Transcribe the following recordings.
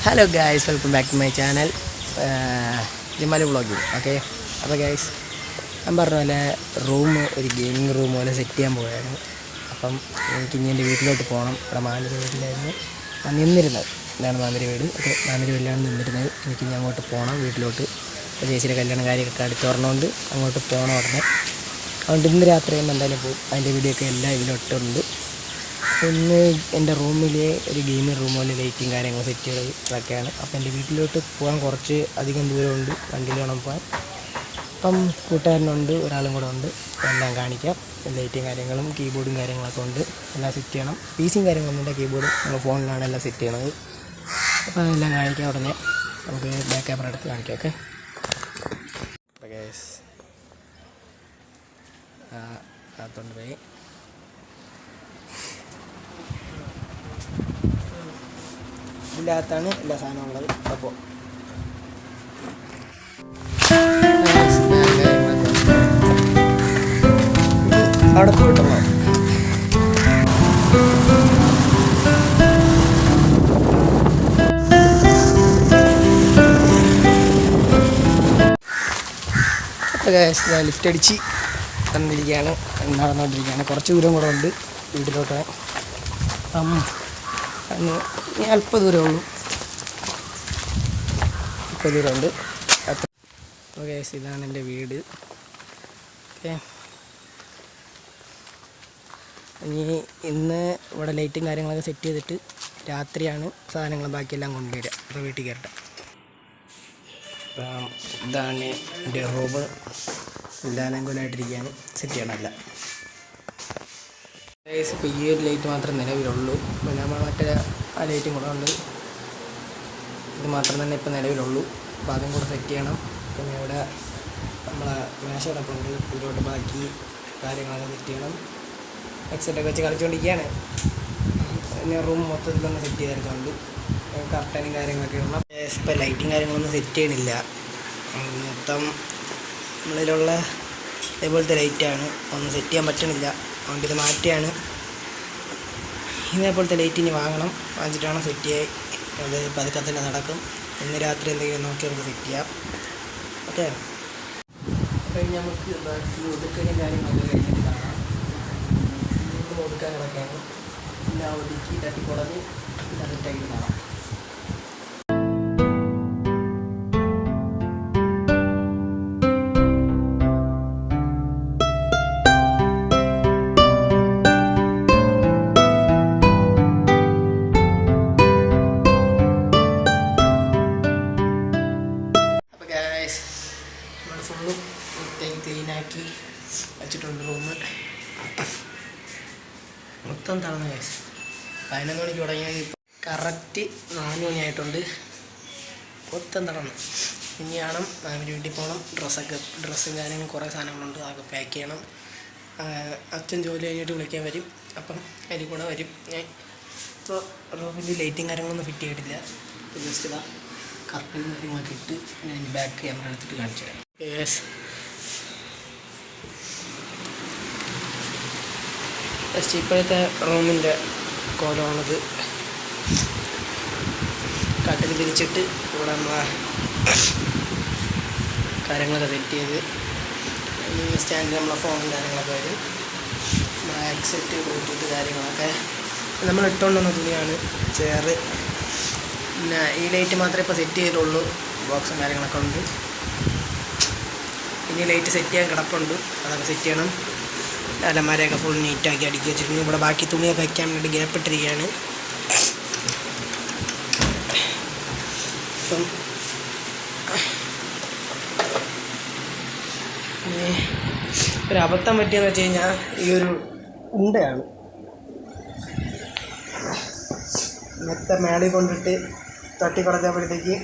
Hello guys, welcome back to my channel Jimali vlogging. Okay, അപ്പോൾ guys ഞാൻ പറഞ്ഞ പോലെ ഒരു ഗെയിമിംഗ് റൂം പോലെ സെറ്റ് ചെയ്യാൻ പോവുകയായിരുന്നു. അപ്പം എനിക്ക് ഇനി എൻ്റെ വീട്ടിലോട്ട് പോകണം. ഇവിടെ മാമിൻ്റെ വീട്ടിലായിരുന്നു ഞാൻ നിന്നിരുന്നത്. ഇതാണ് മാമിൻ്റെ വീട്. ഓക്കെ, മാമിൻ്റെ വീട്ടിലാണ് നിന്നിരുന്നത്. എനിക്ക് ഇനി അങ്ങോട്ട് പോകണം വീട്ടിലോട്ട്. അപ്പോൾ ചേച്ചിയുടെ കല്യാണം കാര്യമൊക്കെ അടുത്തുറന്നുകൊണ്ട് അങ്ങോട്ട് പോകണം ഉടനെ. അതുകൊണ്ട് ഇന്ന് രാത്രി തന്നെ എന്തായാലും പോകും. അതിൻ്റെ വീഡിയോ ഒക്കെ എല്ലാം ഇതിലിട്ടുണ്ട്. ഇന്ന് എൻ്റെ റൂമിലെ ഒരു ഗെയിമിംഗ് റൂം പോലെ ലൈറ്റും കാര്യങ്ങൾ സെറ്റ് ചെയ്തത് ഇതൊക്കെയാണ്. അപ്പോൾ എൻ്റെ വീട്ടിലോട്ട് പോകാൻ കുറച്ച് അധികം ദൂരമുണ്ട്, വണ്ടിയിൽ വേണം പോകാൻ. അപ്പം കൂട്ടുകാരനുണ്ട്, ഒരാളും കൂടെ ഉണ്ട്. എല്ലാം കാണിക്കാം. ലൈറ്റും കാര്യങ്ങളും കീബോർഡും കാര്യങ്ങളൊക്കെ ഉണ്ട്. എല്ലാം സെറ്റ് ചെയ്യണം. പിസിയും കാര്യങ്ങളൊന്നുമില്ല, കീബോർഡും നമ്മൾ ഫോണിലാണ് എല്ലാം സെറ്റ് ചെയ്യണത്. അപ്പോൾ അതെല്ലാം കാണിക്കാം ഉടനെ. നമുക്ക് ബാക്ക് ക്യാമറ എടുത്ത് കാണിക്കാം. ഓക്കെ, അപ്പോൾ ഗൈസ് അകത്തോണ്ട് പോയി. ഇതിനകത്താണ് എല്ലാ സാധനവും ഉള്ളത്. അപ്പോൾ അവിടെ പോയിട്ടുള്ളൂ. അപ്പോൾ ലിഫ്റ്റ് അടിച്ച് നടന്നുകൊണ്ടിരിക്കുകയാണ്. കുറച്ച് ദൂരം കൂടെ ഉണ്ട് വീട്ടിലോട്ട്. ഇനി അല്പം ദൂരമേ ഉള്ളൂ, ഇപ്പം ദൂരമുണ്ട്. ഓക്കെ, ഇതാണ് എൻ്റെ വീട്. ഓക്കെ, ഇന്ന് ഇവിടെ ലൈറ്റും കാര്യങ്ങളൊക്കെ സെറ്റ് ചെയ്തിട്ട് രാത്രിയാണ് സാധനങ്ങളും ബാക്കിയെല്ലാം കൊണ്ടുവരിക. അപ്പോൾ വീട്ടിൽ കയറട്ടെ. അപ്പം ഇതാണ് എൻ്റെ റൂം. ഇല്ലാലങ്കൂലായിട്ടിരിക്കുകയാണ്. സെറ്റ് ചെയ്യണമല്ല. ഇപ്പോൾ ഈ ഒരു ലൈറ്റ് മാത്രമേ നിലവിലുള്ളൂ. പിന്നെ നമ്മൾ മറ്റേ ആ ലൈറ്റും കൂടെ ഉണ്ട്. ഇത് മാത്രം തന്നെ ഇപ്പോൾ നിലവിലുള്ളൂ. അപ്പോൾ അതും കൂടെ സെറ്റ് ചെയ്യണം. പിന്നെ ഇവിടെ നമ്മളെ മേശ കിടപ്പുണ്ട്. ഇതിലോട്ട് ബാക്കി കാര്യങ്ങളൊക്കെ സെറ്റ് ചെയ്യണം. എക്സെറ്റൊക്കെ വെച്ച് കളിച്ചുകൊണ്ടിരിക്കുകയാണ്. പിന്നെ റൂം മൊത്തത്തിലൊന്ന് സെറ്റ് ചെയ്തെടുക്കുന്നുണ്ട്. കർട്ടനും കാര്യങ്ങളൊക്കെ ഇടണം. ഇപ്പോൾ ലൈറ്റും കാര്യങ്ങളൊന്നും സെറ്റ് ചെയ്യണില്ല. മൊത്തം നമ്മളിലുള്ള ഇതേപോലത്തെ ലൈറ്റാണ്. ഒന്നും സെറ്റ് ചെയ്യാൻ പറ്റണില്ല. അതുകൊണ്ട് ഇത് മാറ്റിയാണ്. ഇതേപോലത്തെ ലൈറ്റ് ഇനി വാങ്ങിച്ചിട്ട് വേണം സെറ്റ് ചെയ്യാൻ. അത് പതുക്കെ തന്നെ നടക്കും. ഇന്ന് രാത്രി എന്തെങ്കിലും നോക്കി നമുക്ക് സെറ്റ് ചെയ്യാം. ഓക്കെ, അപ്പോൾ നമുക്ക് ബാക്കി ഒതുക്കലും കാര്യങ്ങളൊക്കെ കഴിഞ്ഞിട്ട് കാണാം. ഒതുക്കാൻ കിടക്കാണ്. പിന്നെ ഒതുക്കി തട്ടിക്കുടഞ്ഞ് സെറ്റായിട്ട് കാണാം. ഫുള്ളും വൃത്തിയാക്കി ക്ലീനാക്കി വെച്ചിട്ടുണ്ട്. റൂം മൊത്തം തളർന്ന കേസ്. 11 മണിക്ക് തുടങ്ങിയത് ഇപ്പോൾ കറക്റ്റ് 4 മണിയായിട്ടുണ്ട്. മൊത്തം തളർന്നു. ഇനിയാണ് മാമിൻ്റെ വീട്ടിൽ പോകണം. ഡ്രസ്സും കാര്യങ്ങളും കുറേ സാധനങ്ങളുണ്ട്. അതൊക്കെ പാക്ക് ചെയ്യണം. അച്ഛൻ ജോലി കഴിഞ്ഞിട്ട് വിളിക്കാൻ വരും. അപ്പം അതിൽ കൂടെ വരും. ഞാൻ ഇപ്പോൾ റൂമിൽ ലൈറ്റും കാര്യങ്ങളൊന്നും ഫിറ്റ് ചെയ്തിട്ടില്ല. ഇപ്പോൾ ജസ്റ്റ് ഇതാ കർട്ടനും കാര്യങ്ങളൊക്കെ ഇട്ട് ഞാൻ ബാക്ക് ക്യാമറ എടുത്തിട്ട് കാണിച്ചു തരാം. യെസ്, ജസ്റ്റ് ഇപ്പോഴത്തെ റൂമിൻ്റെ കോലമാണിത്. കട്ടിൽ പിരിച്ചിട്ട് ഇവിടെ നമ്മളെ കാര്യങ്ങളൊക്കെ സെറ്റ് ചെയ്ത് ഈ സ്റ്റാൻഡിൽ നമ്മളെ ഫോണും കാര്യങ്ങളൊക്കെ വരും. നമ്മളെ ഹെഡ്സെറ്റ് ബ്ലൂടൂത്ത് കാര്യങ്ങളൊക്കെ നമ്മൾ ഇട്ടുകൊണ്ടുവന്ന തുണിയാണ്. ചെയറ്, പിന്നെ ഈ ലൈറ്റ് മാത്രമേ ഇപ്പോൾ സെറ്റ് ചെയ്തിട്ടുള്ളൂ. ബോക്സും കാര്യങ്ങളൊക്കെ ഉണ്ട്. ഇനി ലൈറ്റ് സെറ്റ് ചെയ്യാൻ കിടപ്പുണ്ട്. അതൊക്കെ സെറ്റ് ചെയ്യണം. അലമാരയൊക്കെ ഫുൾ നീറ്റാക്കി അടുക്കി വെച്ചിട്ടുണ്ട്. ഇവിടെ ബാക്കി തുണിയൊക്കെ വയ്ക്കാൻ വേണ്ടി ഗ്യാപ്പ് ഇട്ടിരിക്കുകയാണ്. അപ്പം ഒരു അബദ്ധം പറ്റിയെന്ന് വെച്ച് കഴിഞ്ഞാൽ ഈ ഒരു ഉണ്ടയാണ് മേളിൽ കൊണ്ടിട്ട് തട്ടിക്കുടച്ചപ്പോഴത്തേക്ക്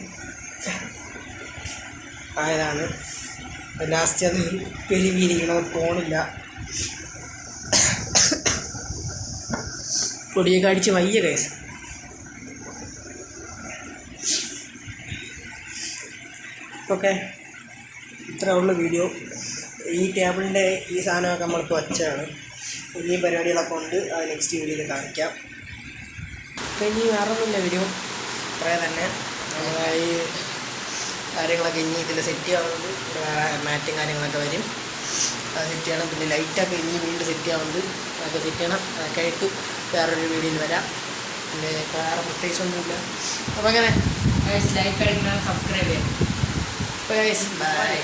ആയതാണ്. ലാസ്റ്റ് അത് പെരുവിരിക്കണത് പോണില്ല. പൊടിയൊക്കെ അടിച്ച് വയ്യ കേസ്. ഓക്കെ, ഇത്രേ ഉള്ളൂ വീഡിയോ. ഈ ടേബിളിൻ്റെ ഈ സാധനമൊക്കെ നമ്മളിപ്പോൾ വച്ചതാണ്. ഇനി പരിപാടികളൊക്കെ ഉണ്ട്. അത് നെക്സ്റ്റ് വീഡിയോയിൽ കാണിക്കാം. അപ്പോൾ ഇനി വേറൊന്നുമില്ല വീഡിയോ. അത്രേ തന്നെ. ഈ കാര്യങ്ങളൊക്കെ ഇനി ഇതിൽ സെറ്റ് ചെയ്യാറുണ്ട്. മാറ്റും കാര്യങ്ങളൊക്കെ വരും, അത് സെറ്റ് ചെയ്യണം. പിന്നെ ലൈറ്റൊക്കെ ഇനി വീണ്ടും സെറ്റ് ചെയ്യാറുണ്ട്, അതൊക്കെ സെറ്റ് ചെയ്യണം. അതൊക്കെ ആയിട്ട് വേറൊരു വീഡിയോയിൽ വരാം. പിന്നെ വേറെ പ്രത്യേകിച്ചൊന്നുമില്ല. അപ്പോൾ അങ്ങനെ ലൈക്ക് അടിക്കണം, സബ്സ്ക്രൈബ് ചെയ്യാം. ബൈ.